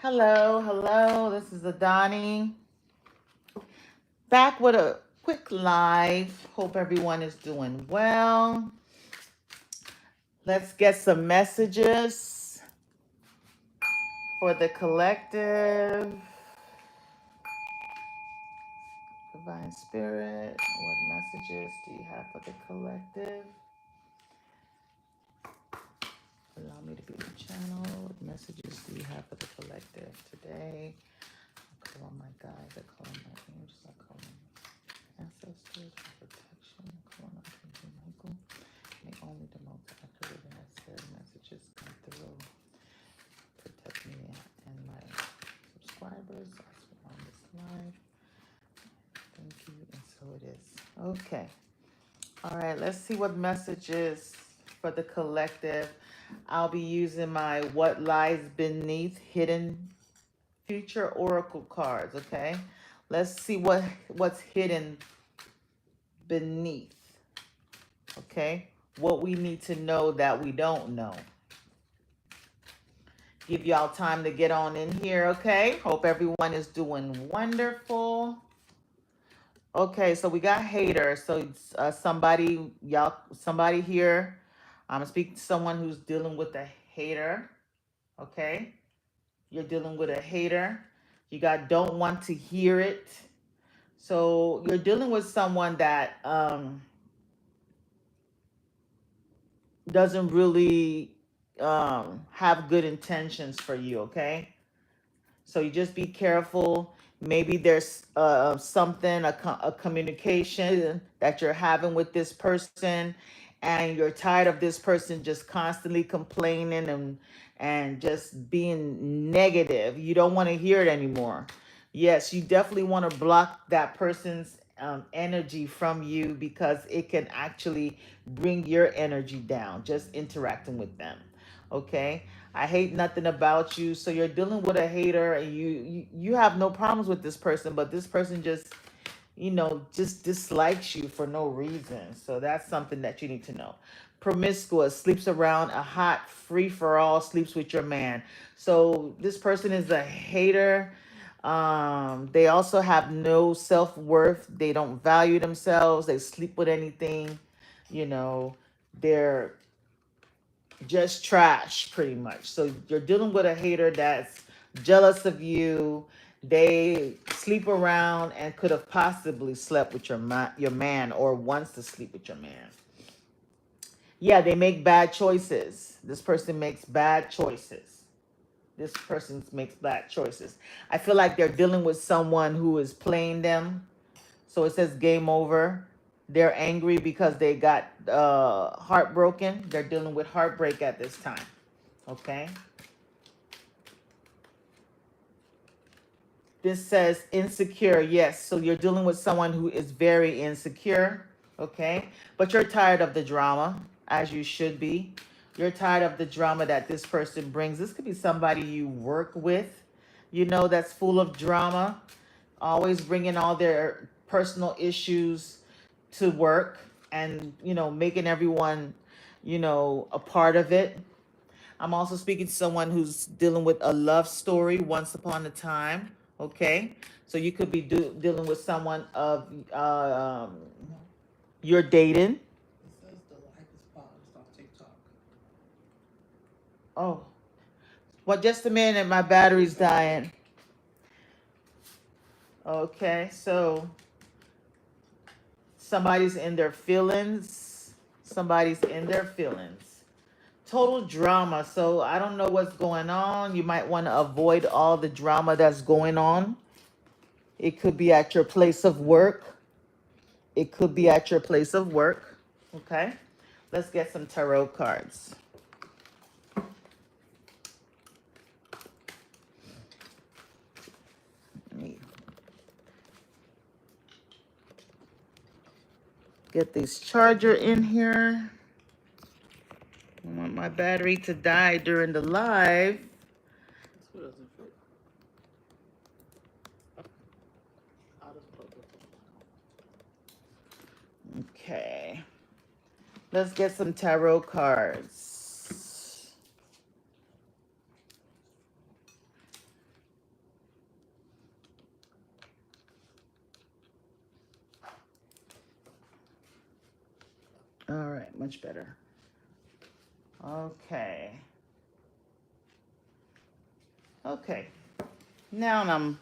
Hello, hello. This is Adani. Back with a quick live. Hope everyone is doing well. Let's get some messages for the collective. Divine Spirit, what messages do you have for the collective? Allow me to be the channel. What messages do you have for the collective today? I call on my guides, I call on my angels, I call on my ancestors for protection. I call on Archangel Michael. May only the most accurate and necessary messages come through. Protect me and my subscribers as we're on this live. Thank you, and so it is. Okay. All right, let's see what messages for the collective. I'll be using my What Lies Beneath Hidden Future Oracle cards, okay? Let's see what's hidden beneath, okay? What we need to know that we don't know. Give y'all time to get on in here, okay? Hope everyone is doing wonderful. Okay, so we got haters. So somebody here. I'm speaking to someone who's dealing with a hater. Okay, you're dealing with a hater. You got don't want to hear it. So you're dealing with someone that doesn't really have good intentions for you. Okay, so you just be careful. Maybe there's something, a communication that you're having with this person, and you're tired of this person just constantly complaining and just being negative. You don't want to hear it anymore. Yes, you definitely want to block that person's energy from you because it can actually bring your energy down just interacting with them. Okay, I hate nothing about you. So you're dealing with a hater, and you have no problems with this person, but this person just just dislikes you for no reason. So that's something that you need to know. Promiscuous, sleeps around, a hot free for all, sleeps with your man. So this person is a hater. They also have no self-worth. They don't value themselves. They sleep with anything. You know, they're just trash pretty much. So you're dealing with a hater that's jealous of you. They sleep around and could have possibly slept with your man, or wants to sleep with your man. Yeah, they make bad choices. This person makes bad choices. This person makes bad choices. I feel like they're dealing with someone who is playing them. So it says game over. They're angry because they got heartbroken. They're dealing with heartbreak at this time. Okay. This says insecure. Yes. So you're dealing with someone who is very insecure. Okay. But you're tired of the drama, as you should be. You're tired of the drama that this person brings. This could be somebody you work with, that's full of drama, always bringing all their personal issues to work, and, making everyone, a part of it. I'm also speaking to someone who's dealing with a love story once upon a time. Okay. So you could be dealing with someone of you're dating. It says the light is paused on TikTok. Oh, well, just a minute. My battery's dying. Okay. So somebody's in their feelings. Somebody's in their feelings. Total drama. So I don't know what's going on. You might want to avoid all the drama that's going on. It could be at your place of work. It could be at your place of work. Okay. Let's get some tarot cards. Let me get this charger in here. I want my battery to die during the live. This one doesn't fit. I'll just plug it. Okay. Let's get some tarot cards. much better. Okay. Okay. Now I'm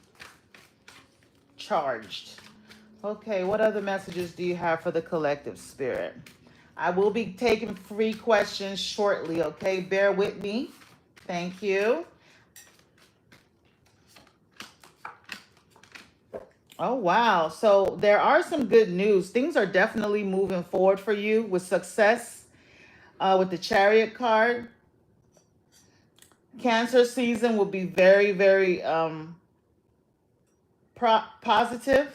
charged. Okay, what other messages do you have for the collective spirit? I will be taking free questions shortly, okay? Bear with me. Thank you. Oh, wow. So there are some good news. Things are definitely moving forward for you with success with the Chariot card. Cancer season will be very, very positive.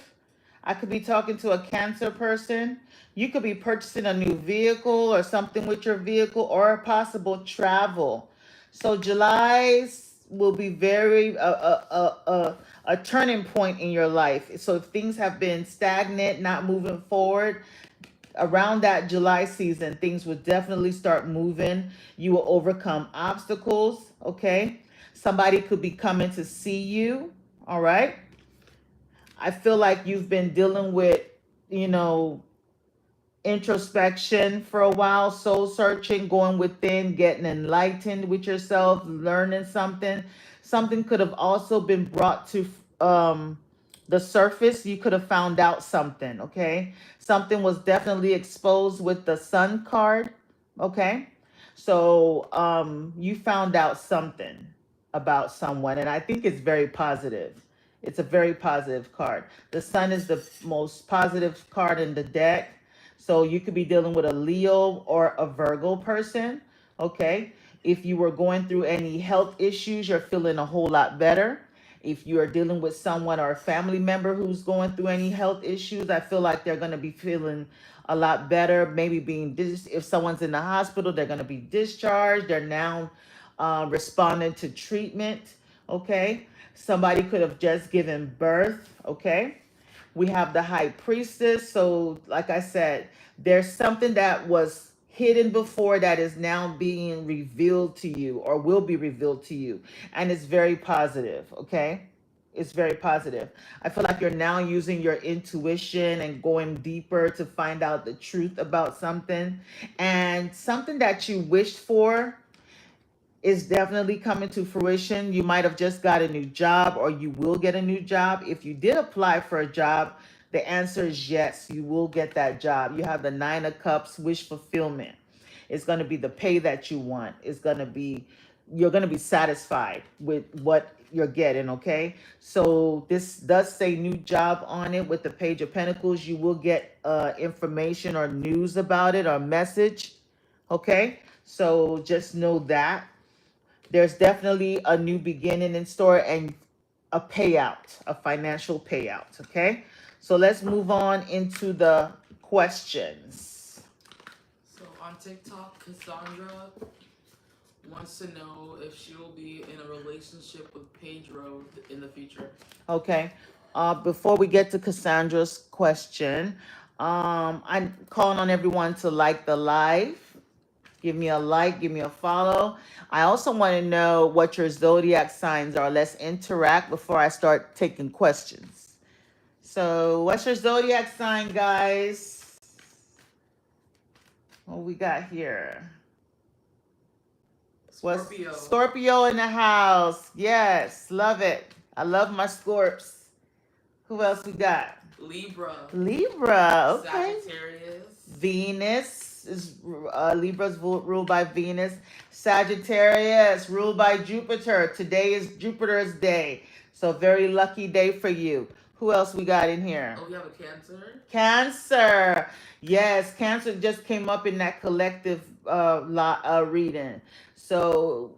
I could be talking to a Cancer person. You could be purchasing a new vehicle or something with your vehicle or possible travel. So July will be very a turning point in your life. So if things have been stagnant, not moving forward, around that July season, things will definitely start moving. You will overcome obstacles, okay? Somebody could be coming to see you, all right? I feel like you've been dealing with, you know, introspection for a while, soul searching, going within, getting enlightened with yourself, learning something. Something could have also been brought to the surface. You could have found out something, okay? Something was definitely exposed with the sun card, okay? So you found out something about someone, and I think it's very positive. It's a very positive card. The sun is the most positive card in the deck. So you could be dealing with a Leo or a Virgo person, okay? If you were going through any health issues, you're feeling a whole lot better. If you are dealing with someone or a family member who's going through any health issues, I feel like they're going to be feeling a lot better. Maybe if someone's in the hospital, they're going to be discharged. They're now responding to treatment, okay? Somebody could have just given birth, okay? We have the high priestess. So, like I said, there's something that was hidden before that is now being revealed to you or will be revealed to you. And it's very positive, okay? It's very positive. I feel like you're now using your intuition and going deeper to find out the truth about something. And something that you wished for is definitely coming to fruition. You might have just got a new job or you will get a new job. If you did apply for a job, the answer is yes, you will get that job. You have the Nine of Cups, wish fulfillment. It's going to be the pay that you want. You're going to be satisfied with what you're getting, okay? So this does say new job on it with the Page of Pentacles. You will get information or news about it or message, okay? So just know that. There's definitely a new beginning in store and a payout, a financial payout, okay? So let's move on into the questions. So on TikTok, Cassandra wants to know if she will be in a relationship with Pedro in the future. Okay. Before we get to Cassandra's question, I'm calling on everyone to like the live. Give me a like, give me a follow. I also want to know what your zodiac signs are. Let's interact before I start taking questions. So, what's your zodiac sign, guys? What we got here? Scorpio. Scorpio in the house. Yes, love it. I love my Scorps. Who else we got? Libra. Libra, okay. Sagittarius. Venus is Libra's ruled by Venus. Sagittarius ruled by Jupiter. Today is Jupiter's day, so very lucky day for you. Who else we got in here? Oh, we have a Cancer. Cancer. Yes, Cancer just came up in that collective reading. So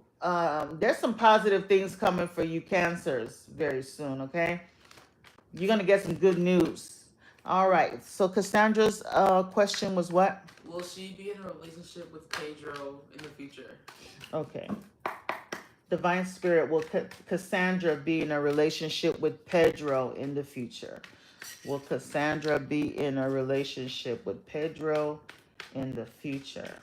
there's some positive things coming for you Cancers very soon, okay? You're going to get some good news. All right. So Cassandra's question was what? Will she be in a relationship with Pedro in the future? Okay. Divine Spirit, will Cassandra be in a relationship with Pedro in the future? Will Cassandra be in a relationship with Pedro in the future?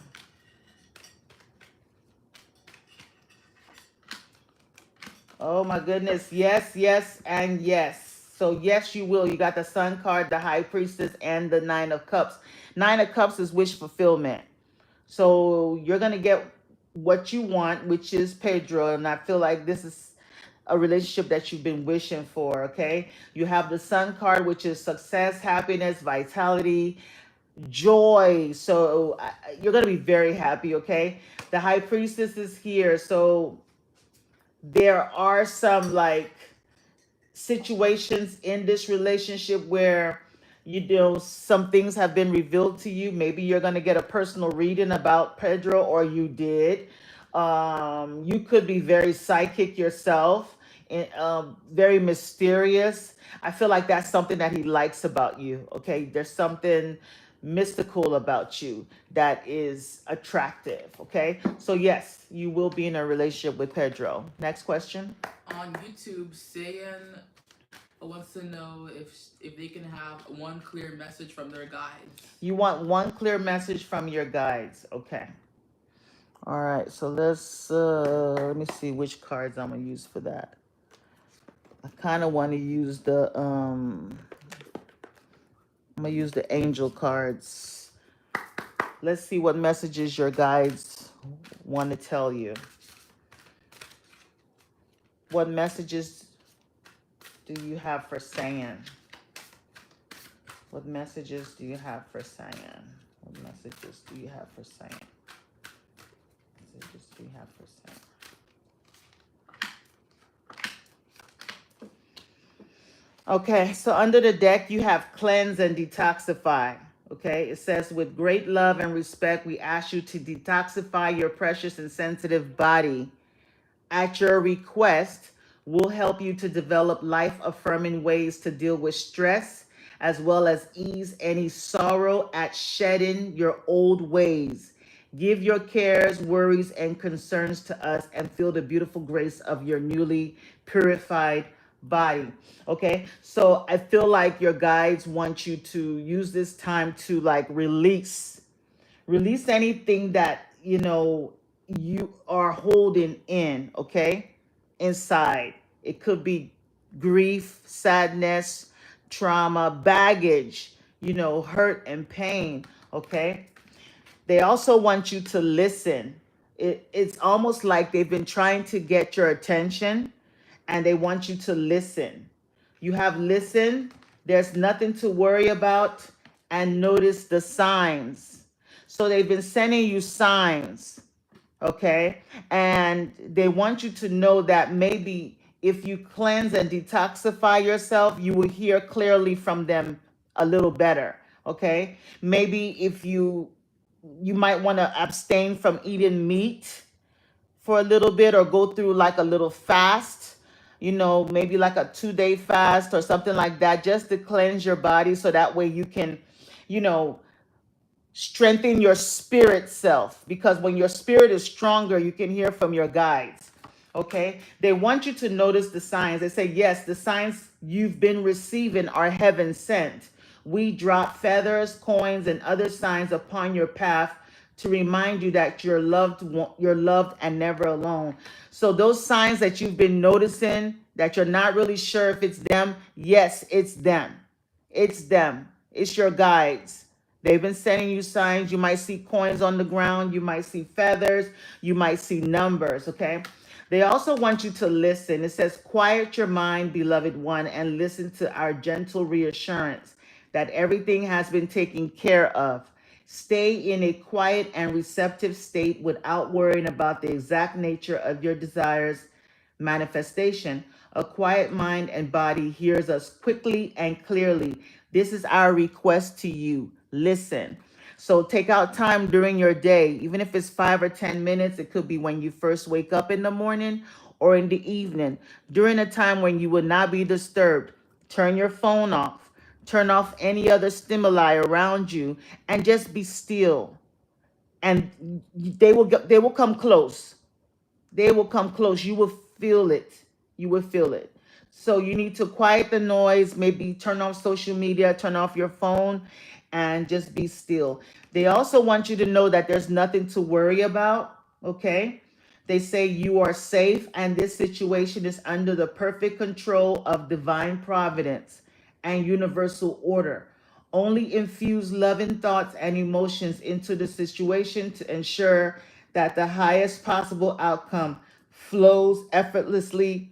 Oh my goodness. Yes, yes, and yes. So yes, you will. You got the Sun card, the High Priestess, and the Nine of Cups. Nine of Cups is wish fulfillment. So you're going to get what you want, which is Pedro. And I feel like this is a relationship that you've been wishing for, okay? You have the Sun card, which is success, happiness, vitality, joy. So you're going to be very happy, okay? The High Priestess is here. So there are some like situations in this relationship where you know some things have been revealed to you. Maybe you're going to get a personal reading about Pedro, or you did. You could be very psychic yourself and very mysterious. I feel like that's something that he likes about you. Okay, there's something mystical about you that is attractive. Okay, so yes, you will be in a relationship with Pedro. Next question. On YouTube, Sayan wants to know if they can have one clear message from their guides. You want one clear message from your guides. Okay. All right. So let me see which cards I'm gonna use for that. I kind of want to use I'm gonna use the angel cards. Let's see what messages your guides want to tell you. What messages do you have for Sayan? What messages do you have for Sayan? What messages do you have for Sayan? Messages do you have for Sayan? Okay, so under the deck, you have cleanse and detoxify. Okay, it says, with great love and respect, we ask you to detoxify your precious and sensitive body. At your request, we'll help you to develop life-affirming ways to deal with stress, as well as ease any sorrow at shedding your old ways. Give your cares, worries, and concerns to us and feel the beautiful grace of your newly purified body. Okay, so I feel like your guides want you to use this time to like release anything that you are holding in, okay, inside. It could be grief, sadness, trauma, baggage, hurt and pain, okay. They also want you to listen. It's almost like they've been trying to get your attention, and they want you to listen. You have listened. There's nothing to worry about, and notice the signs. So they've been sending you signs, okay? And they want you to know that maybe if you cleanse and detoxify yourself, you will hear clearly from them a little better, okay? Maybe if you might want to abstain from eating meat for a little bit, or go through like a little fast, maybe like a 2-day fast or something like that, just to cleanse your body, so that way you can, strengthen your spirit self. Because when your spirit is stronger, you can hear from your guides. Okay, they want you to notice the signs. They say, yes, the signs you've been receiving are heaven sent. We drop feathers, coins, and other signs upon your path to remind you that you're loved and never alone. So those signs that you've been noticing, that you're not really sure if it's them, yes, it's them. It's them. It's your guides. They've been sending you signs. You might see coins on the ground. You might see feathers. You might see numbers, okay? They also want you to listen. It says, quiet your mind, beloved one, and listen to our gentle reassurance that everything has been taken care of. Stay in a quiet and receptive state without worrying about the exact nature of your desires' manifestation. A quiet mind and body hears us quickly and clearly. This is our request to you. Listen. So take out time during your day, even if it's 5 or 10 minutes. It could be when you first wake up in the morning or in the evening, during a time when you will not be disturbed. Turn your phone off. Turn off any other stimuli around you and just be still. And they will come close. They will come close. You will feel it. You will feel it. So you need to quiet the noise, maybe turn off social media, turn off your phone, and just be still. They also want you to know that there's nothing to worry about, okay? They say you are safe, and this situation is under the perfect control of divine providence and universal order. Only infuse loving thoughts and emotions into the situation to ensure that the highest possible outcome flows effortlessly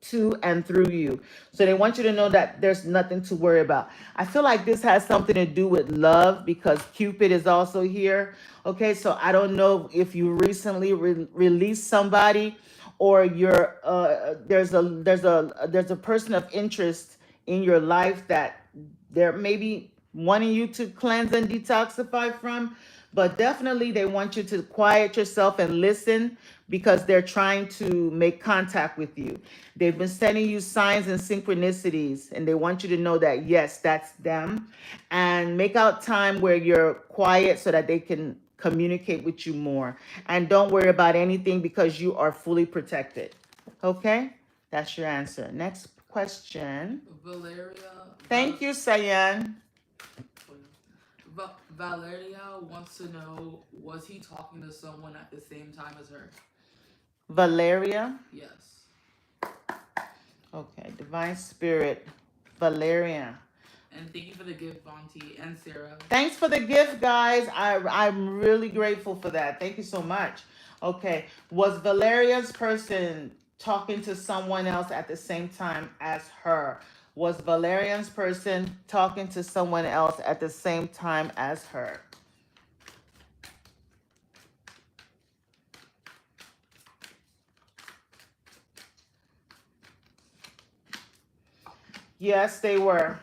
to and through you. So they want you to know that there's nothing to worry about. I feel like this has something to do with love because Cupid is also here. Okay, so I don't know if you recently released somebody or you're there's a person of interest in your life that they're maybe wanting you to cleanse and detoxify from, but definitely they want you to quiet yourself and listen because they're trying to make contact with you. They've been sending you signs and synchronicities, and they want you to know that yes, that's them. And make out time where you're quiet so that they can communicate with you more. And don't worry about anything because you are fully protected. Okay? That's your answer. Next question. Valeria. Thank you, Sayan. Valeria wants to know, was he talking to someone at the same time as her? Valeria. Yes. Okay, Divine Spirit, Valeria. And thank you for the gift, Vonti and Sarah. Thanks for the gift, guys. I'm really grateful for that. Thank you so much. Okay, was Valeria's person talking to someone else at the same time as her? Was Valerian's person talking to someone else at the same time as her? Yes, they were.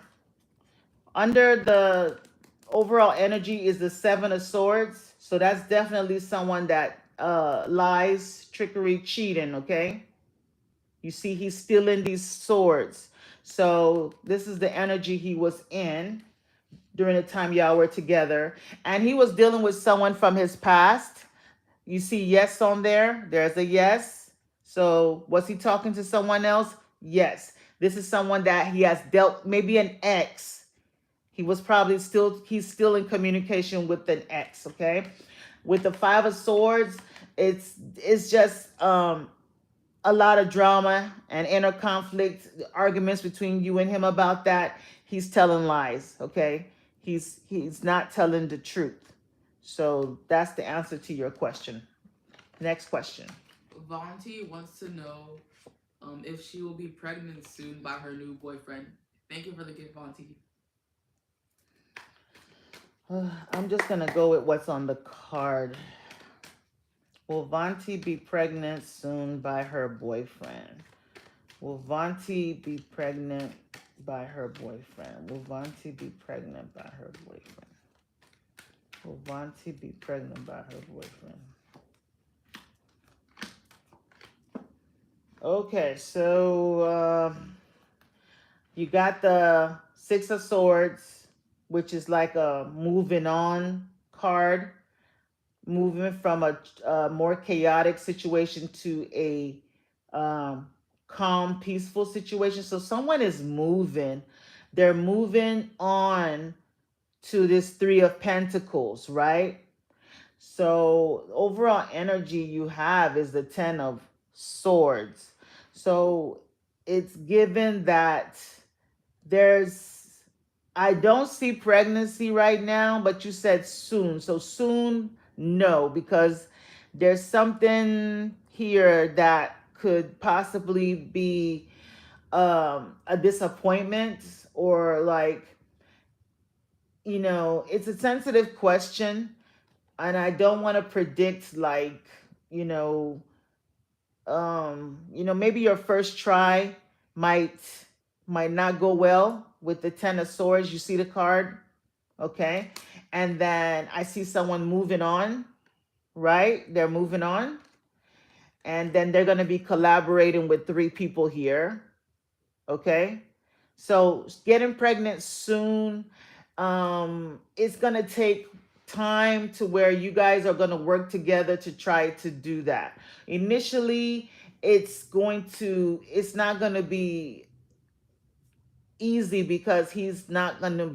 Under the overall energy is the Seven of Swords. So that's definitely someone that lies, trickery, cheating, okay? You see, he's stealing these swords. So this is the energy he was in during the time y'all were together. And he was dealing with someone from his past. You see yes on there. There's a yes. So was he talking to someone else? Yes. This is someone that he has dealt, maybe an ex. He was probably he's still in communication with an ex, okay? With the Five of Swords, it's just a lot of drama and inner conflict, arguments between you and him about that. He's telling lies, okay? He's not telling the truth. So that's the answer to your question. Next question. Vonti wants to know if she will be pregnant soon by her new boyfriend. Thank you for the gift, Vonti. I'm just going to go with what's on the card. Will Vonti be pregnant soon by her boyfriend? Will Vonti be pregnant by her boyfriend? Will Vonti be pregnant by her boyfriend? Will Vonti be pregnant by her boyfriend? Okay, so you got the Six of Swords, which is like a moving on card, moving from a more chaotic situation to a calm, peaceful situation. So someone is moving. They're moving on to this Three of Pentacles, right? So overall energy you have is the Ten of Swords. So it's given that I don't see pregnancy right now, but you said soon. So soon, no, because there's something here that could possibly be a disappointment or like, it's a sensitive question and I don't want to predict like, maybe your first try might not go well with the Ten of Swords. You see the card, okay? And then I see someone moving on, right? They're moving on. And then they're going to be collaborating with 3 people here, okay? So getting pregnant soon, it's going to take time to where you guys are going to work together to try to do that. Initially, it's not going to be easy because he's going to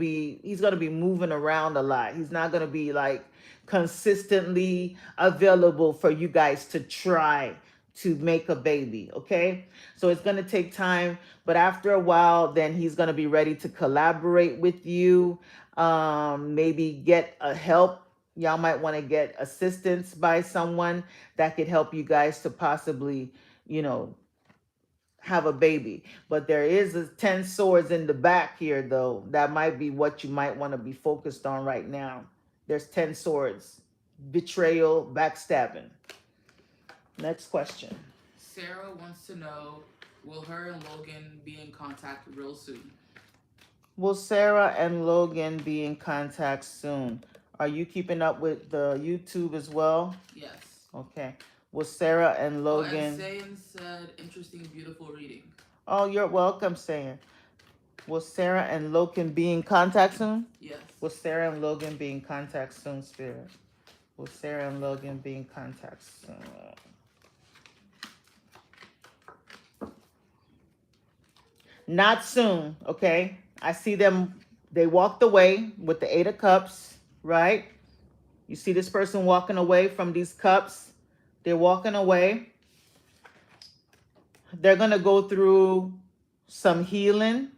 be moving around a lot. He's not going to be like consistently available for you guys to try to make a baby, okay? So it's going to take time, but after a while, then he's going to be ready to collaborate with you, maybe get a help. Y'all might want to get assistance by someone that could help you guys to possibly, you know, have a baby. But there is a 10 swords in the back here, though. That might be what you might want to be focused on right now. There's 10 swords. Betrayal, backstabbing. Next question. Sarah wants to know, will her and Logan be in contact real soon? Will Sarah and Logan be in contact soon? Are you keeping up with the YouTube as well? Yes. Okay. Will Sarah and Oh, Logan... and Sayan said, interesting, beautiful reading. Oh, you're welcome, Sayan. Will Sarah and Logan be in contact soon? Yes. Will Sarah and Logan be in contact soon, Spirit? Will Sarah and Logan be in contact soon? Not soon, okay? I see them, they walked away with the 8 of Cups, right? You see this person walking away from these cups. They're walking away. They're going to go through some healing.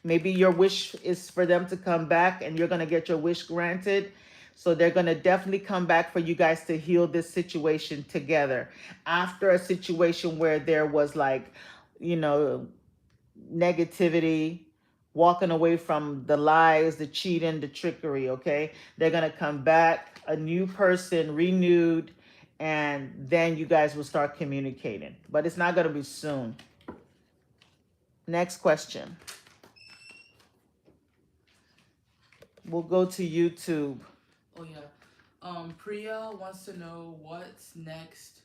Maybe your wish is for them to come back and you're going to get your wish granted. So they're going to definitely come back for you guys to heal this situation together. After a situation where there was like, you know, negativity, walking away from the lies, the cheating, the trickery, okay? They're going to come back, a new person, renewed, and then you guys will start communicating. But it's not going to be soon. Next question. We'll go to YouTube. Oh, yeah. Priya wants to know what's next.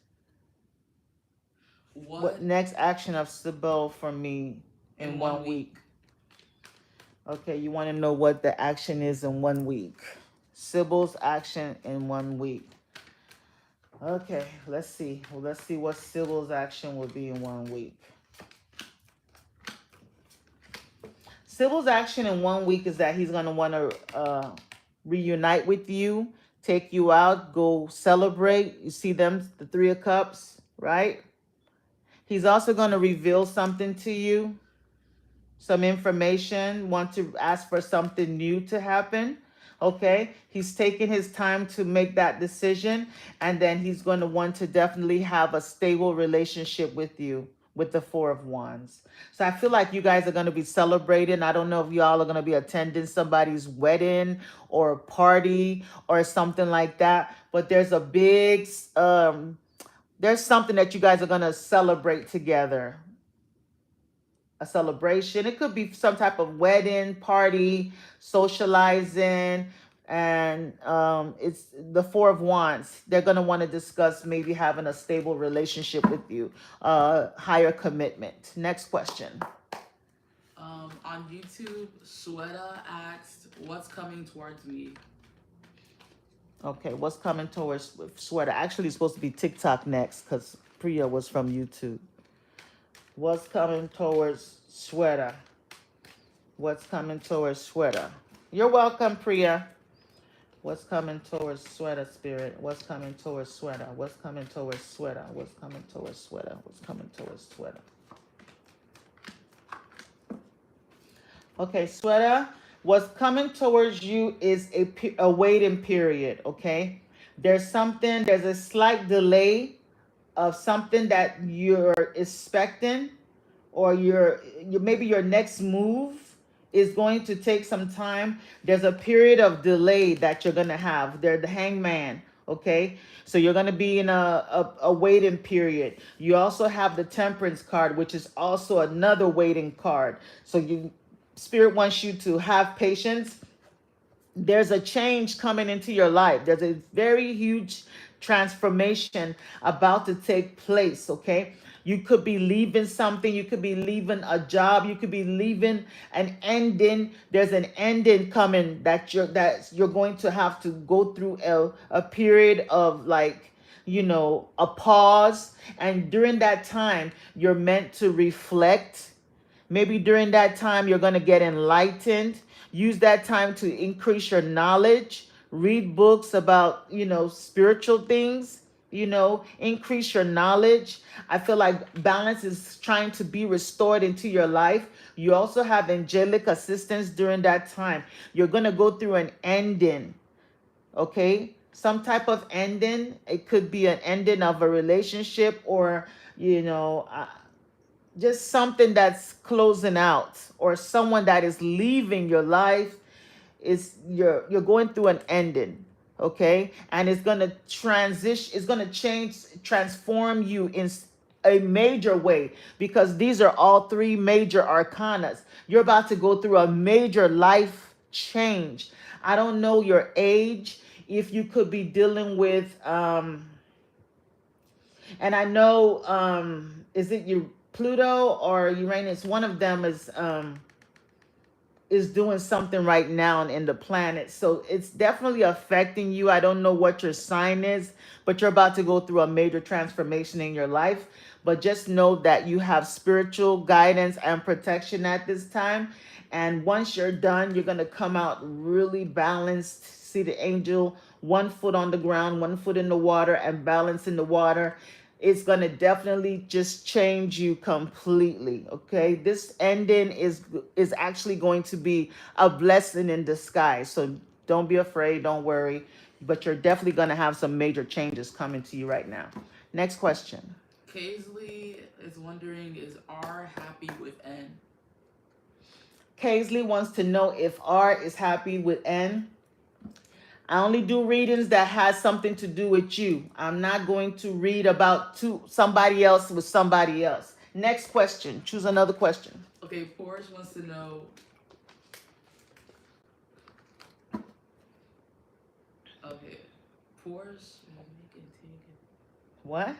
What next action of Sybil for me in 1 week? Okay, you want to know what the action is in 1 week. Sybil's action in 1 week. Okay, let's see. Well, let's see what Sybil's action will be in 1 week. Sybil's action in 1 week is that he's going to want to reunite with you, take you out, go celebrate. You see them, the 3 of Cups, right? He's also going to reveal something to you, some information, want to ask for something new to happen. Okay, he's taking his time to make that decision, and then he's going to want to definitely have a stable relationship with you with the 4 of Wands. So I feel like you guys are going to be celebrating. I don't know if y'all are going to be attending somebody's wedding or a party or something like that, but there's a big, there's something that you guys are going to celebrate together. A celebration. It could be some type of wedding, party, socializing, and it's the 4 of Wands. They're going to want to discuss maybe having a stable relationship with you, higher commitment. Next question. On YouTube, Sweta asked, what's coming towards me? Okay, what's coming towards Sweta? Actually, it's supposed to be TikTok next because Priya was from YouTube. What's coming towards Sweta? What's coming towards Sweta? You're welcome, Priya. What's coming towards Sweta, Spirit? What's coming towards Sweta? What's coming towards Sweta? What's coming towards Sweta? What's coming towards Sweta? Okay, Sweta, what's coming towards you is a waiting period, okay? There's a slight delay of something that you're expecting, or maybe your next move is going to take some time. There's a period of delay that you're going to have. They're the Hangman, okay? So you're going to be in a waiting period. You also have the Temperance card, which is also another waiting card. So Spirit wants you to have patience. There's a change coming into your life. There's a very huge transformation about to take place, okay? You could be leaving something. You could be leaving a job. You could be leaving an ending. There's an ending coming that you're going to have to go through a period of, like, you know, a pause. And during that time, you're meant to reflect. Maybe during that time, you're going to get enlightened. Use that time to increase your knowledge. Read books about, you know, spiritual things. increase your knowledge. I feel like balance is trying to be restored into your life. You also have angelic assistance during that time. You're going to go through an ending, okay? Some type of ending. It could be an ending of a relationship, or, just something that's closing out, or someone that is leaving your life. Is you're going through an ending, okay? And it's going to transition, it's going to transform you in a major way, because these are all three major arcanas. You're about to go through a major life change. I don't know your age, if you could be dealing with and I know, is it you, Pluto or Uranus? One of them is doing something right now in the planet. So it's definitely affecting you. I don't know what your sign is, but you're about to go through a major transformation in your life. But just know that you have spiritual guidance and protection at this time. And once you're done, you're going to come out really balanced. See the angel, 1 foot on the ground, 1 foot in the water, and balance in the water. It's going to definitely just change you completely, okay? This ending is actually going to be a blessing in disguise. So don't be afraid, don't worry, but you're definitely going to have some major changes coming to you right now. Next question. Kaisley is wondering, is R happy with N? Kaisley wants to know if R is happy with N. I only do readings that has something to do with you. I'm not going to read about somebody else with somebody else. Next question. Choose another question. Okay, Porsche wants to know. Okay, Porsche. What?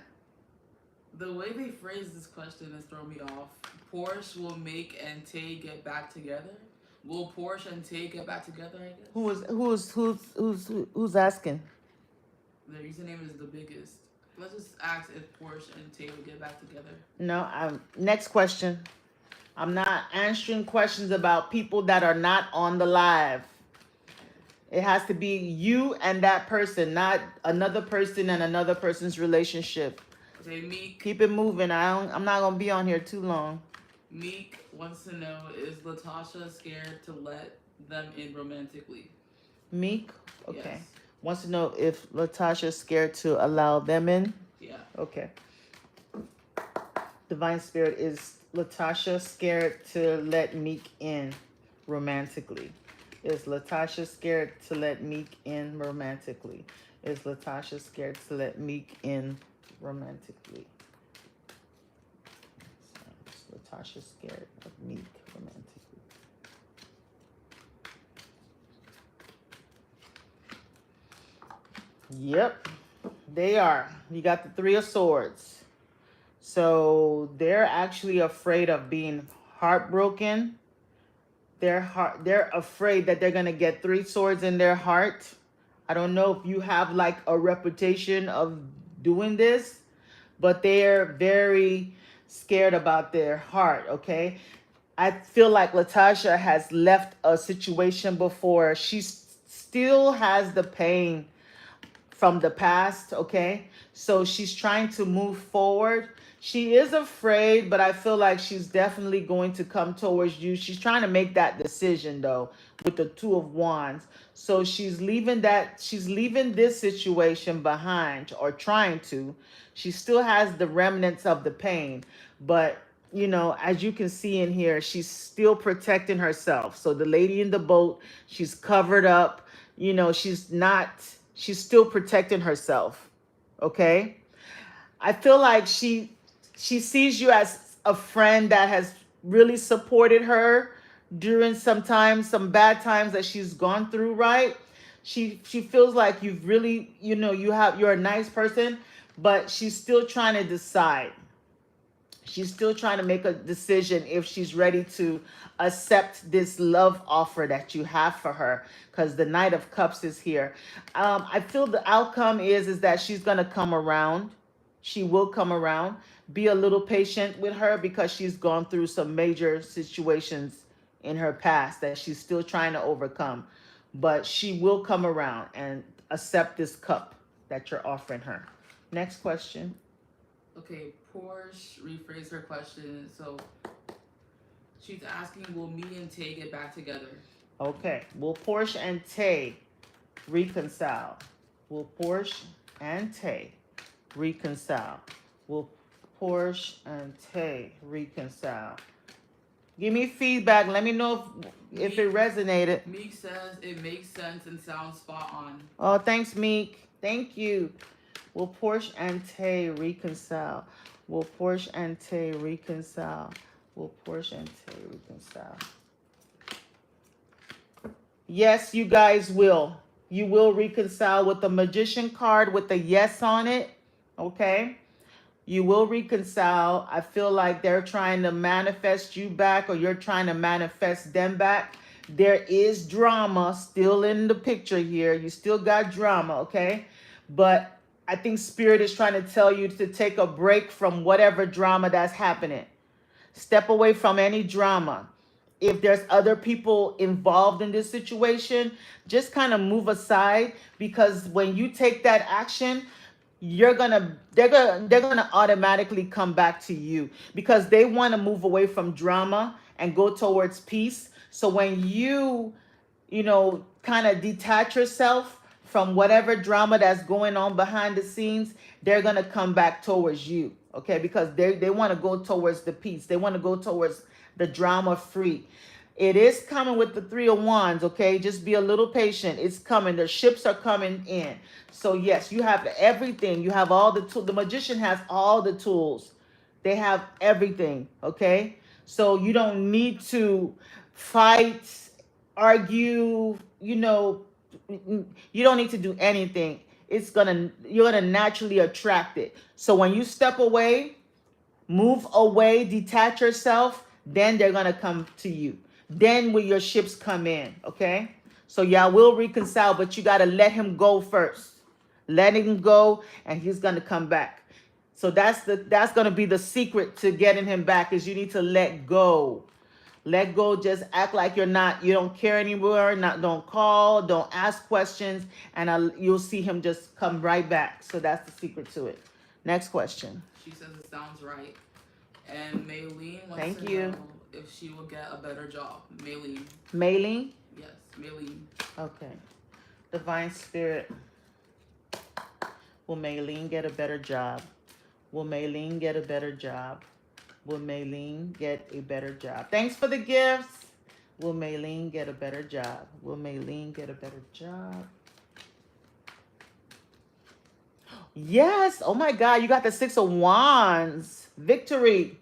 The way they phrase this question has thrown me off. Porsche will make and Tay get back together. Will Porsche and Tay get back together? I guess. Who's asking? Their username is the biggest. Let's just ask if Porsche and Tay will get back together. No. Next question. I'm not answering questions about people that are not on the live. It has to be you and that person, not another person and another person's relationship. Okay, Meek. Keep it moving. I'm not gonna be on here too long. Meek wants to know, is Latasha scared to let them in romantically? Meek? Okay. Yes. Wants to know if Latasha's scared to allow them in? Yeah. Okay. Divine Spirit, is Latasha scared to let Meek in romantically? Is Latasha scared to let Meek in romantically? Is Latasha scared to let Meek in romantically? So, Latasha scared of Meek romantically. Yep, they are. You got the Three of Swords. So they're actually afraid of being heartbroken. They're afraid that they're gonna get 3 swords in their heart. I don't know if you have like a reputation of doing this, but they're very scared about their heart, okay? I feel like Latasha has left a situation before. She still has the pain from the past, okay? So she's trying to move forward. She is afraid, but I feel like she's definitely going to come towards you. She's trying to make that decision though with the Two of Wands. So she's leaving this situation behind, or trying to. She still has the remnants of the pain, but as you can see in here, she's still protecting herself. So the lady in the boat, she's covered up, she's still protecting herself. Okay? I feel like she sees you as a friend that has really supported her during some bad times that she's gone through, right? She feels like you've really, you're a nice person, but she's still trying to decide. She's still trying to make a decision if she's ready to accept this love offer that you have for her, because the Knight of Cups is here. I feel the outcome is that she's going to come around. She will come around. Be a little patient with her, because she's gone through some major situations in her past that she's still trying to overcome. But she will come around and accept this cup that you're offering her. Next question. Okay, Porsche rephrased her question. So she's asking, will me and Tay get back together? Okay. Will Porsche and Tay reconcile? Will Porsche and Tay reconcile? Will Porsche and Tay reconcile? Give me feedback. Let me know if it Meek, resonated. Meek says it makes sense and sounds spot on. Oh, thanks, Meek. Thank you. Will Porsche and Tay reconcile? Will Porsche and Tay reconcile? Will Porsche and Tay reconcile? Yes, you guys will. You will reconcile with the magician card with the yes on it. Okay? You will reconcile. I feel like they're trying to manifest you back or you're trying to manifest them back. There is drama still in the picture here. You still got drama, okay? But I think Spirit is trying to tell you to take a break from whatever drama that's happening. Step away from any drama. If there's other people involved in this situation, just kind of move aside, because when you take that action, they're gonna automatically come back to you because they want to move away from drama and go towards peace. So when you kind of detach yourself from whatever drama that's going on behind the scenes, they're gonna come back towards you, okay? Because they want to go towards the peace. They want to go towards the drama free. It is coming with the 3 of Wands, okay? Just be a little patient. It's coming. The ships are coming in. So yes, you have everything. You have all the tools. The magician has all the tools. They have everything, okay? So you don't need to fight, argue, you don't need to do anything. You're gonna naturally attract it. So when you step away, move away, detach yourself, then they're gonna come to you. Then will your ships come in, okay? So y'all will reconcile, but you gotta let him go first. Let him go, and he's gonna come back. So that's gonna be the secret to getting him back, is you need to let go. Let go. Just act like you don't care anymore. Don't call, don't ask questions, and you'll see him just come right back. So that's the secret to it. Next question. She says it sounds right. And Maylene wants Thank to you. know if she will get a better job. Maylene. Maylene? Yes, Maylene. Okay. Divine Spirit. Will Maylene get a better job? Will Maylene get a better job? Will Maylene get a better job? Thanks for the gifts. Will Maylene get a better job? Will Maylene get a better job? Yes. Oh my God. You got the 6 of Wands. Victory.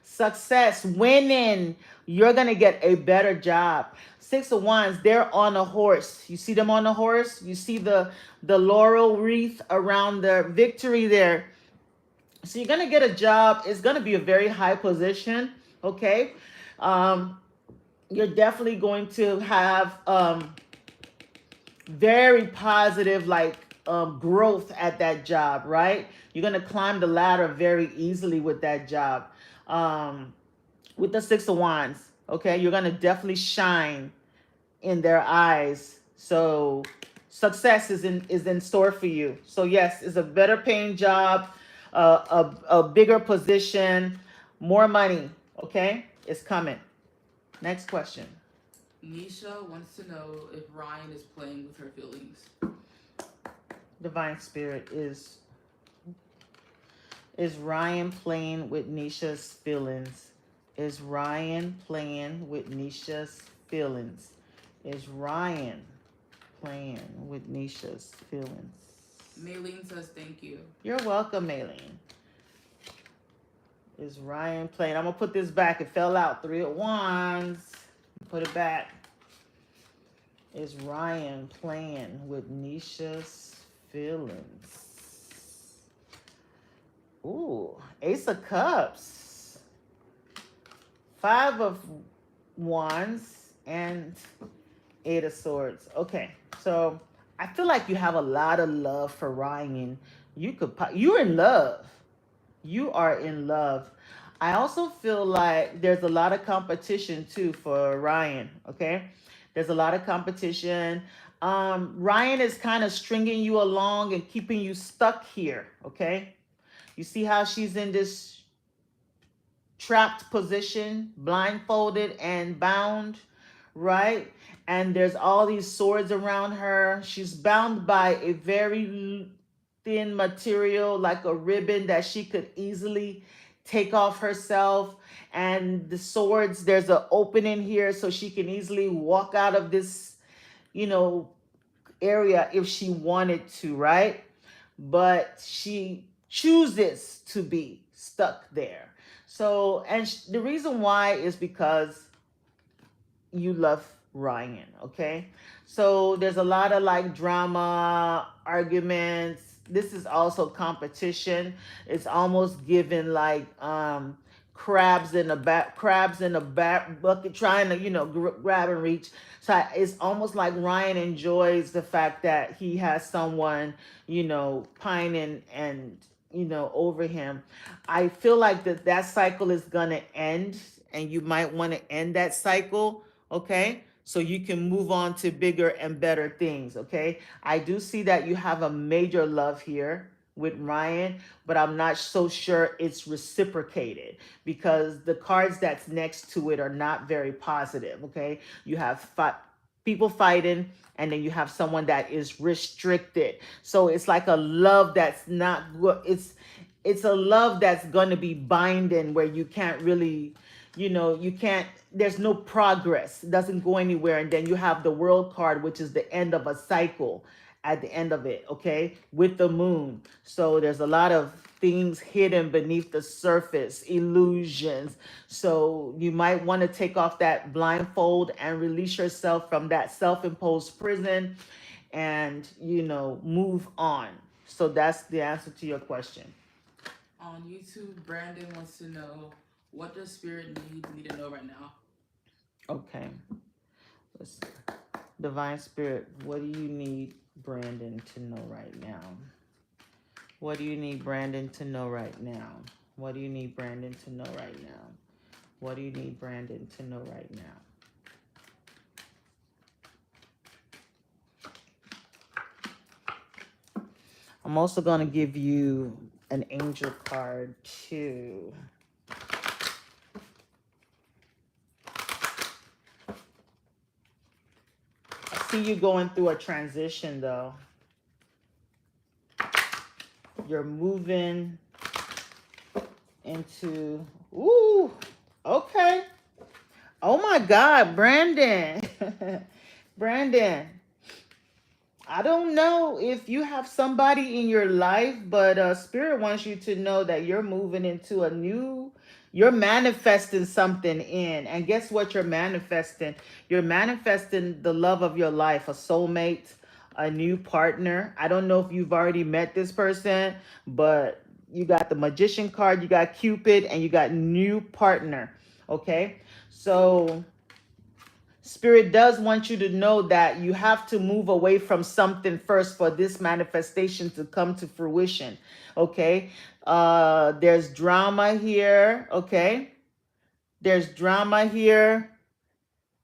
Success. Winning. You're going to get a better job. 6 of Wands. They're on a horse. You see them on a horse? You see the laurel wreath around the victory there. So you're going to get a job. It's going to be a very high position. Okay. You're definitely going to have very positive growth at that job, right? You're going to climb the ladder very easily with that job. With the 6 of Wands, okay? You're going to definitely shine in their eyes. So success is in store for you. So yes, it's a better paying job, a bigger position, more money, okay? It's coming. Next question. Nisha wants to know if Ryan is playing with her feelings. Divine Spirit, is Ryan playing with Nisha's feelings? Is Ryan playing with Nisha's feelings? Is Ryan playing with Nisha's feelings? Maylene says thank you. You're welcome, Maylene. Is Ryan playing? I'm going to put this back. It fell out. 3 of Wands. Put it back. Is Ryan playing with Nisha's feelings? Ooh, Ace of Cups. 5 of Wands and 8 of Swords. Okay, so I feel like you have a lot of love for Ryan. You're in love. You are in love. I also feel like there's a lot of competition too for Ryan, okay? There's a lot of competition. Ryan is kind of stringing you along and keeping you stuck here, okay? You see how she's in this trapped position, blindfolded and bound, right? And there's all these swords around her. She's bound by a very thin material, like a ribbon that she could easily take off herself. And the swords, there's an opening here so she can easily walk out of this, you know, area if she wanted to, right? But she chooses to be stuck there. So, and the reason why is because you love Ryan, okay? So there's a lot of like drama, arguments. This is also competition. It's almost given like crabs in a back bucket trying to, you know, grab and reach. So it's almost like Ryan enjoys the fact that he has someone, you know, pining and, you know, over him. I feel like that cycle is gonna end, and you might want to end that cycle, okay? So you can move on to bigger and better things, okay? I do see that you have a major love here with Ryan, but I'm not so sure it's reciprocated because the cards that's next to it are not very positive, okay? You have people fighting, and then you have someone that is restricted. So it's like a love that's not good. It's a love that's going to be binding where you can't really, you know, you can't, there's no progress. It doesn't go anywhere. And then you have the world card, which is the end of a cycle at the end of it, okay, with the moon. So there's a lot of things hidden beneath the surface, illusions. So you might want to take off that blindfold and release yourself from that self-imposed prison and, you know, move on. So that's the answer to your question. On YouTube, Brandon wants to know, what does Spirit need to know right now? Okay. Let's see. Divine Spirit, what do you need Brandon to know right now? What do you need Brandon to know right now? What do you need Brandon to know right now? What do you need Brandon to know right now? I'm also going to give you an angel card too. I see you going through a transition though. You're moving into, ooh, okay. Oh my God, Brandon. Brandon, I don't know if you have somebody in your life, but Spirit wants you to know that you're moving into a new, you're manifesting something in. And guess what you're manifesting? You're manifesting the love of your life, a soulmate, a new partner. I don't know if you've already met this person, but you got the Magician card, you got Cupid, and you got new partner, okay? So Spirit does want you to know that you have to move away from something first for this manifestation to come to fruition, okay? There's drama here, okay? There's drama here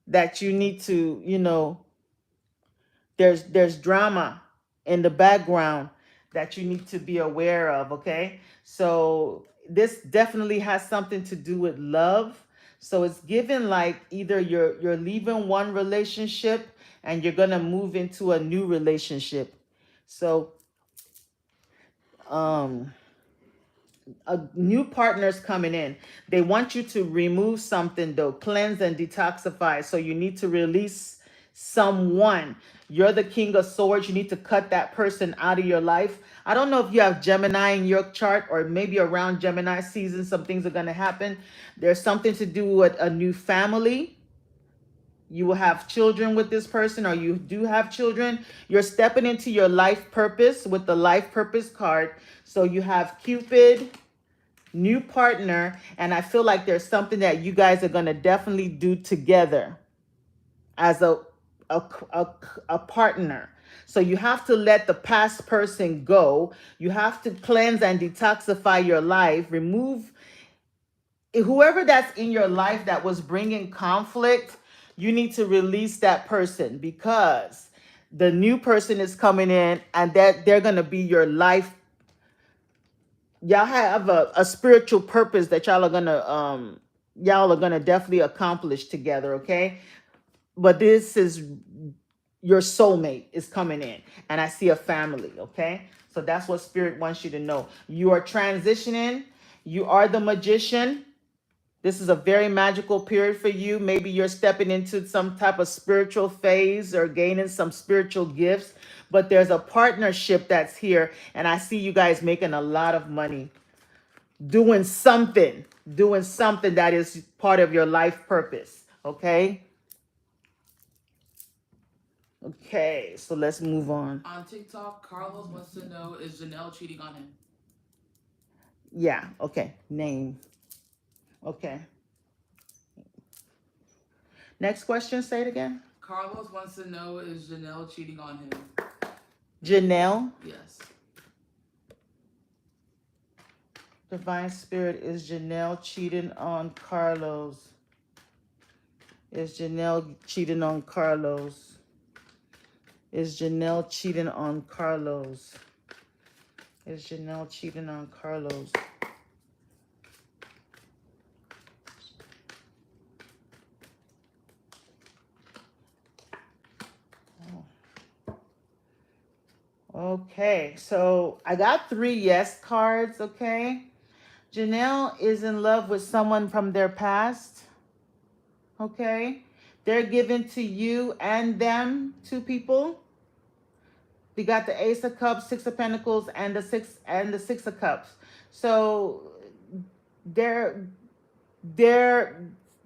that you need to, you know, there's drama in the background that you need to be aware of, okay? So this definitely has something to do with love. So it's given like either you're leaving one relationship and you're gonna move into a new relationship. So a new partner's coming in. They want you to remove something though, cleanse and detoxify. So you need to release someone. You're the King of Swords. You need to cut that person out of your life. I don't know if you have Gemini in your chart, or maybe around Gemini season, some things are going to happen. There's something to do with a new family. You will have children with this person, or you do have children. You're stepping into your life purpose with the life purpose card. So you have Cupid, new partner, and I feel like there's something that you guys are going to definitely do together as a partner. So you have to let the past person go. You have to cleanse and detoxify your life. Remove whoever that's in your life that was bringing conflict. You need to release that person, because The new person is coming in, and that they're gonna be your life. Y'all have a spiritual purpose that y'all are gonna definitely accomplish together, okay? But this is your soulmate is coming in, and I see a family, okay? So that's what spirit wants you to know. You are transitioning. You are the magician. This is a very magical period for you. Maybe you're stepping into some type of spiritual phase or gaining some spiritual gifts, but there's a partnership that's here, and I see you guys making a lot of money doing something that is part of your life purpose, okay? Okay, so let's move on. On TikTok, Carlos wants to know, is Janelle cheating on him? Yeah, okay, name. Okay. Next question, say it again. Carlos wants to know, is Janelle cheating on him? Janelle. Yes. Divine Spirit, is Janelle cheating on Carlos? Is Janelle cheating on Carlos? Is Janelle cheating on Carlos? Is Janelle cheating on Carlos? Okay, so I got 3 yes cards, okay? Janelle is in love with someone from their past, okay? They're given to you and them, 2 people. We got the Ace of Cups, 6 of Pentacles, and the 6 of Cups. So they're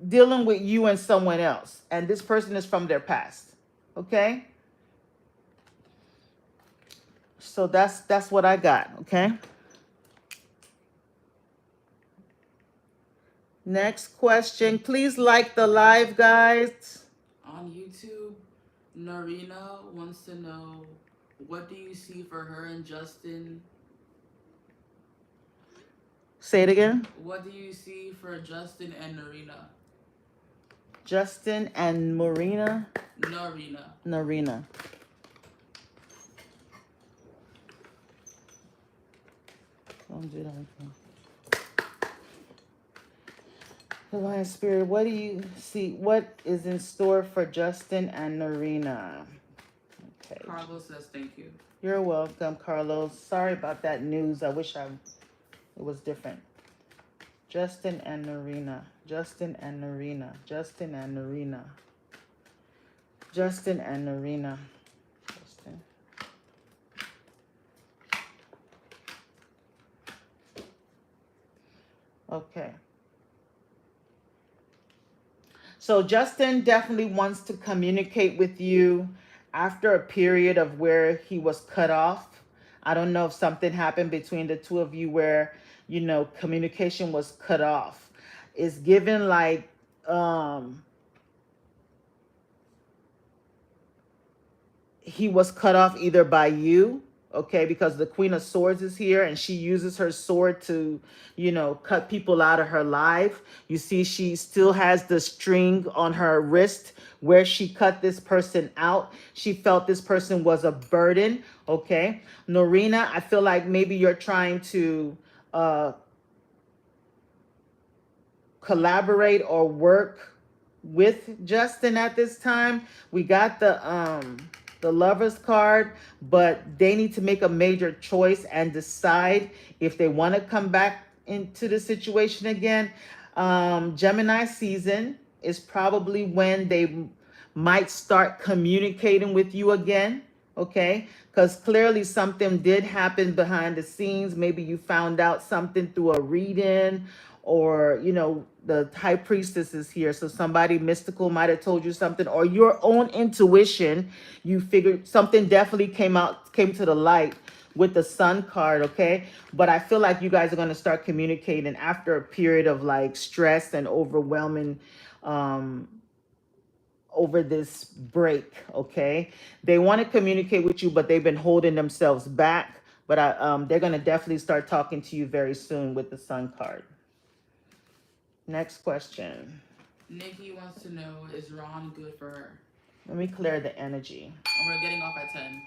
dealing with you and someone else, and this person is from their past, okay? So that's what I got, okay? Next question. Please like the live, guys. On YouTube, Narina wants to know, what do you see for her and Justin? Say it again. What do you see for Justin and Narina? Justin and Marina. Narina. Narina. Don't do that. Divine Spirit, what do you see? What is in store for Justin and Narina? Okay. Carlos says thank you. You're welcome, Carlos. Sorry about that news. I wish it was different. Justin and Narina. Justin and Narina. Justin and Narina. Justin and Narina. Justin. Okay. So Justin definitely wants to communicate with you after a period of where he was cut off. I don't know if something happened between the 2 of you where, communication was cut off. It's given like he was cut off either by you, okay, because the Queen of Swords is here and she uses her sword to, cut people out of her life. You see, she still has the string on her wrist where she cut this person out. She felt this person was a burden, okay? Norina, I feel like maybe you're trying to collaborate or work with Justin at this time. We got the Lover's card, but they need to make a major choice and decide if they want to come back into the situation again. Gemini season is probably when they might start communicating with you again, okay? Because clearly something did happen behind the scenes. Maybe you found out something through a reading, or the High Priestess is here, so somebody mystical might have told you something, or your own intuition, you figured something definitely came to the light with the Sun card, okay? But I feel like you guys are going to start communicating after a period of like stress and overwhelming over this break, okay? They want to communicate with you, but they've been holding themselves back. But they're going to definitely start talking to you very soon with the Sun card. Next question. Nikki wants to know, is Ron good for her? Let me clear the energy. And we're getting off at 10.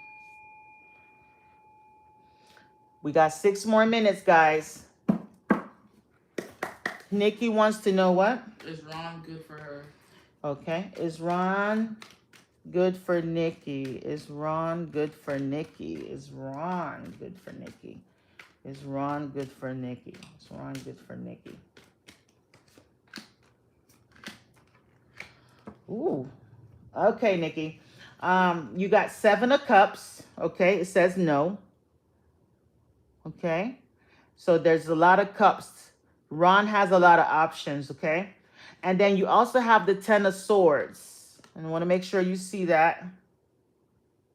We got 6 more minutes, guys. Nikki wants to know what? Is Ron good for her? Okay. Is Ron good for Nikki? Is Ron good for Nikki? Is Ron good for Nikki? Is Ron good for Nikki? Is Ron good for Nikki? Ooh. Okay, Nikki. You got 7 of cups. Okay. It says no. Okay. So there's a lot of cups. Ron has a lot of options. Okay. And then you also have the 10 of swords. And I want to make sure you see that.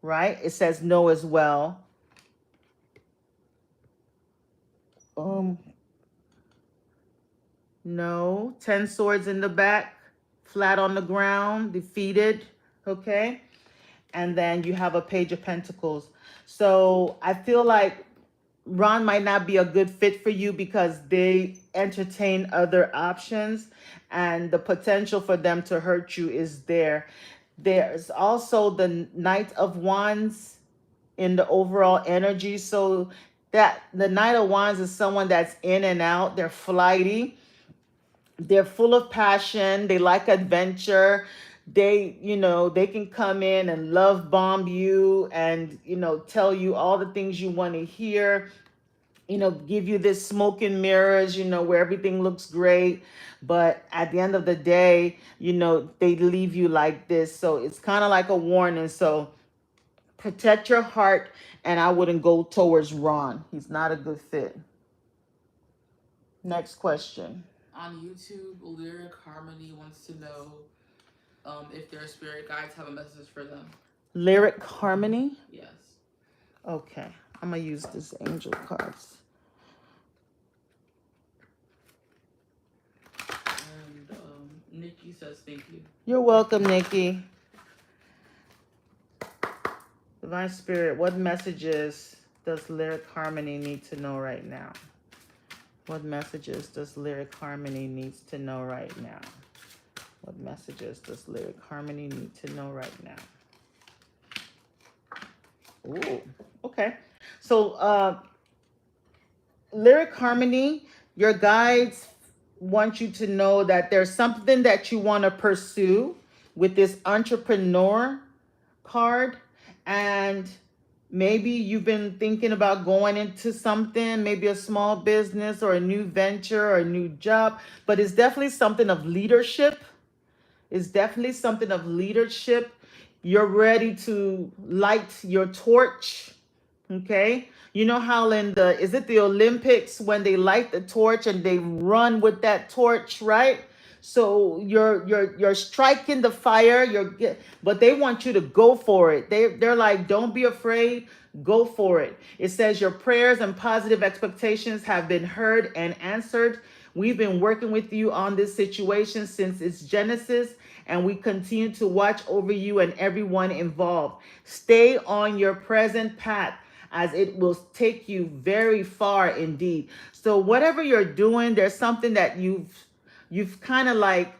Right? It says no as well. No. 10 swords in the back. Flat on the ground. Defeated. Okay. And then you have a page of pentacles. So I feel like Ron might not be a good fit for you because they entertain other options and the potential for them to hurt you is there. There's also the Knight of Wands in the overall energy. So that the Knight of Wands is someone that's in and out. They're flighty. They're full of passion. They like adventure. They can come in and love bomb you and, tell you all the things you want to hear, give you this smoke and mirrors, where everything looks great. But at the end of the day, they leave you like this. So it's kind of like a warning. So protect your heart, and I wouldn't go towards Ron. He's not a good fit. Next question. On YouTube, Lyric Harmony wants to know if their spirit guides have a message for them. Lyric Harmony? Yes. Okay. I'm going to use this angel cards. And Nikki says thank you. You're welcome, Nikki. Divine Spirit, what messages does Lyric Harmony need to know right now? What messages does Lyric Harmony needs to know right now? What messages does Lyric Harmony need to know right now? Ooh, okay. So, Lyric Harmony, your guides want you to know that there's something that you want to pursue with this entrepreneur card. And maybe you've been thinking about going into something, maybe a small business or a new venture or a new job, but it's definitely something of leadership. It's definitely something of leadership. You're ready to light your torch. Okay. You know how is it the Olympics when they light the torch and they run with that torch, right? So you're striking the fire, but they want you to go for it. They're like, don't be afraid, go for it. It says your prayers and positive expectations have been heard and answered. We've been working with you on this situation since its genesis, and we continue to watch over you and everyone involved. Stay on your present path, as it will take you very far indeed. So whatever you're doing, there's something that you've kind of like,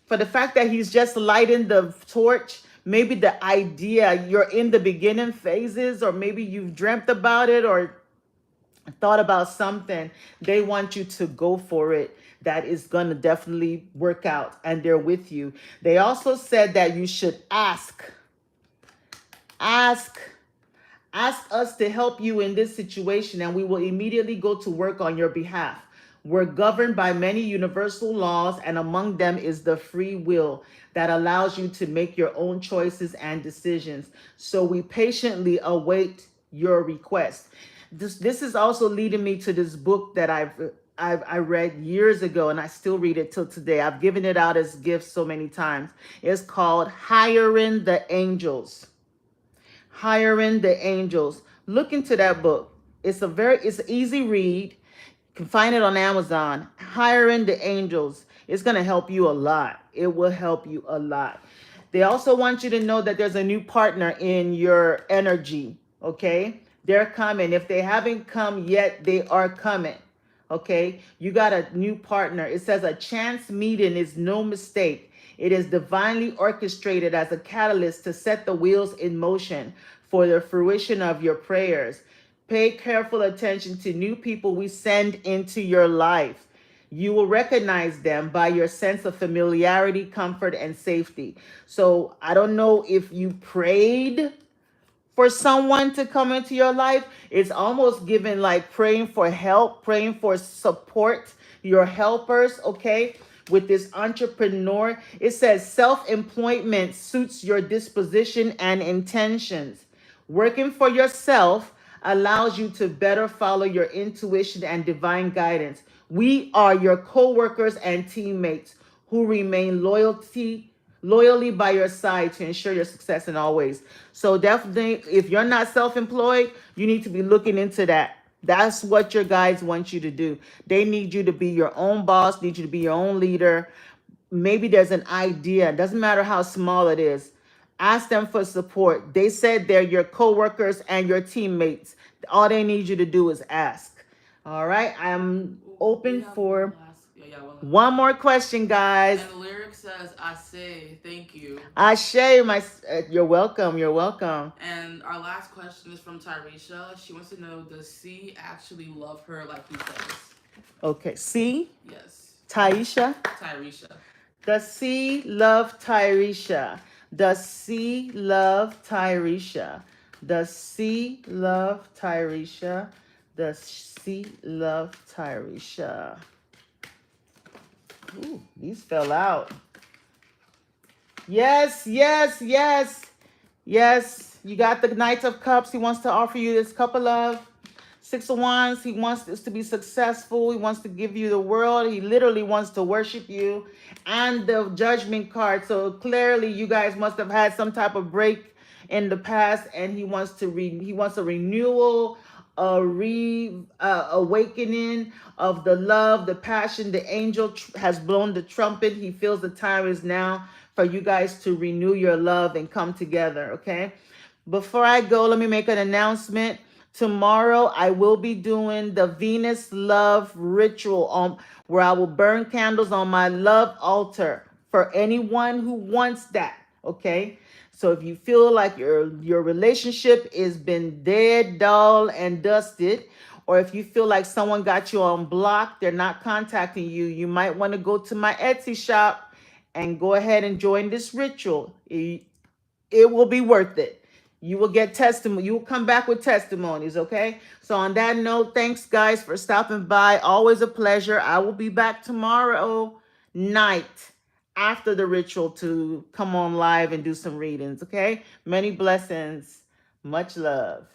for the fact that he's just lighting the torch, maybe the idea, you're in the beginning phases, or maybe you've dreamt about it or thought about something. They want you to go for it. That is going to definitely work out, and they're with you. They also said that you should ask us to help you in this situation, and we will immediately go to work on your behalf. We're governed by many universal laws, and among them is the free will that allows you to make your own choices and decisions. So we patiently await your request. This is also leading me to this book that I read years ago, and I still read it till today. I've given it out as gifts so many times. It's called Hiring the Angels. Hiring the Angels. Look into that book. It's an easy read. You can find it on Amazon. Hiring the Angels. It's going to help you a lot. It will help you a lot. They also want you to know that there's a new partner in your energy. Okay? They're coming. If they haven't come yet, they are coming. Okay? You got a new partner. It says a chance meeting is no mistake. It is divinely orchestrated as a catalyst to set the wheels in motion for the fruition of your prayers. Pay careful attention to new people we send into your life. You will recognize them by your sense of familiarity, comfort, and safety. So I don't know if you prayed for someone to come into your life. It's almost given like praying for help, praying for support, your helpers, okay? With this entrepreneur, it says self-employment suits your disposition and intentions. Working for yourself allows you to better follow your intuition and divine guidance. We are your co-workers and teammates who remain loyally by your side to ensure your success in all ways. So definitely, if you're not self-employed, you need to be looking into that. That's what your guides want you to do. They need you to be your own boss, need you to be your own leader. Maybe there's an idea. It doesn't matter how small it is. Ask them for support. They said they're your coworkers and your teammates. All they need you to do is ask. All right. I'm open for one more question, guys. And the lyric says, I say thank you. Ashe, you're welcome. You're welcome. And our last question is from Tyresha. She wants to know, does C actually love her like he says? Okay. C? Yes. Taisha? Tyresha. Does C love Tyresha? Does C love Tyresha? Does C love Tyresha? Does C love Tyresha? Ooh, these fell out. Yes, yes, yes. Yes, you got the Knight of Cups. He wants to offer you this cup of love. Six of Wands, he wants this to be successful. He wants to give you the world. He literally wants to worship you. And the Judgment card. So clearly you guys must have had some type of break in the past, and he wants a renewal, awakening of the love, the passion. The angel has blown the trumpet. He feels the time is now for you guys to renew your love and come together, okay? Before I go, let me make an announcement. Tomorrow, I will be doing the Venus Love Ritual where I will burn candles on my love altar for anyone who wants that, okay? So if you feel like your relationship has been dead, dull, and dusted, or if you feel like someone got you on block, they're not contacting you, you might want to go to my Etsy shop and go ahead and join this ritual. It will be worth it. You will get testimony. You will come back with testimonies, okay? So on that note, thanks, guys, for stopping by. Always a pleasure. I will be back tomorrow night after the ritual to come on live and do some readings, okay? Many blessings. Much love.